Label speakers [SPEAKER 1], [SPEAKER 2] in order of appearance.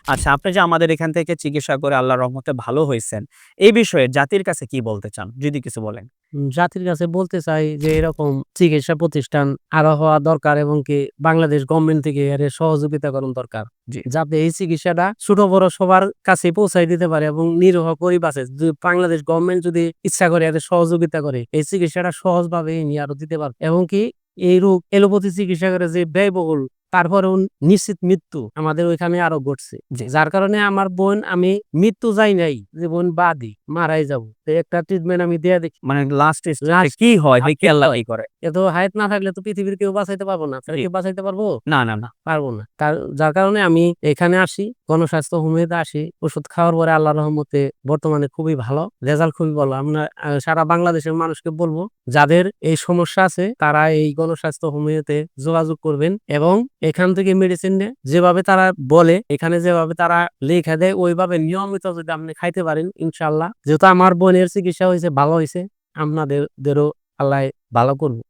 [SPEAKER 1] আচ্ছা, আপনি যে আমাদের এখান থেকে চিকিৎসা করে আল্লাহর রহমতে ভালো হইছেন, এই বিষয়ে জাতির কাছে কি বলতে চান? যদি কিছু বলেন।
[SPEAKER 2] জাতির কাছে বলতে চাই যে এরকম চিকিৎসা প্রতিষ্ঠান আরো হওয়া দরকার এবং কি বাংলাদেশ গভর্নমেন্ট থেকে এর সহযোগিতা করুন দরকার।
[SPEAKER 1] জি।
[SPEAKER 2] যাতে এই চিকিৎসাটা ছোট বড় সবার কাছে পৌঁছায় দিতে পারে এবং নিরীহ গরিব আছে যদি বাংলাদেশ গভর্নমেন্ট যদি ইচ্ছা করে এদের সহযোগিতা করে এই চিকিৎসাটা সহজভাবে নিয়ে আরো দিতে পারবে এবং কি এই রোগ এলোপ্যাথি চিকিৎসা করে যে ব্যয়বহুল তারপরেও নিশ্চিত মৃত্যু আমাদের ওইখানে আরো ঘটছে।
[SPEAKER 1] জি।
[SPEAKER 2] যার কারণে আমার বোন আমি মৃত্যু যাই নাই যে বোন বাদী মারাই যাবো। তো একটা ট্রিটমেন্ট আমি দেয়া দেখি।
[SPEAKER 1] মানে লাস্ট স্টেজে
[SPEAKER 2] লাস্ট
[SPEAKER 1] কি হয়?
[SPEAKER 2] আর
[SPEAKER 1] দেখি
[SPEAKER 2] কি
[SPEAKER 1] আল্লাহ
[SPEAKER 2] হয়?
[SPEAKER 1] কি করে।
[SPEAKER 2] এ তো হায়াত না থাকলে তো পৃথিবীর কেউ বাঁচাইতে পারবো না। তাহলে
[SPEAKER 1] জি।
[SPEAKER 2] কি বাঁচাইতে পারবো?
[SPEAKER 1] না, না, না।
[SPEAKER 2] পারবো না। যার কারণে আমি এখানে আসি, গণস্বাস্থ্য হোমিওতে আসি। ওষুধ খাওয়ার পরে আল্লাহর রহমতে বর্তমানে খুবই ভালো। রেজাল্ট খুবই ভালো। আমরা সারা বাংলাদেশের মানুষকে বলব, যাদের এই সমস্যা আছে তারা এই গণস্বাস্থ্য হোমিওতে যোগাযোগ করবেন এবং এখান থেকে মেডিসিন নিয়ে যেভাবে তারা বলে, এখানে যেভাবে তারা লিখে দেয় ওইভাবে নিয়মিত যদি আপনি খাইতে পারেন ইনশাআল্লাহ, যেহেতু আমার বোনের চিকিৎসা হইছে, ভালো হইছে, আপনাদেরও আল্লাহ ভালো করবে।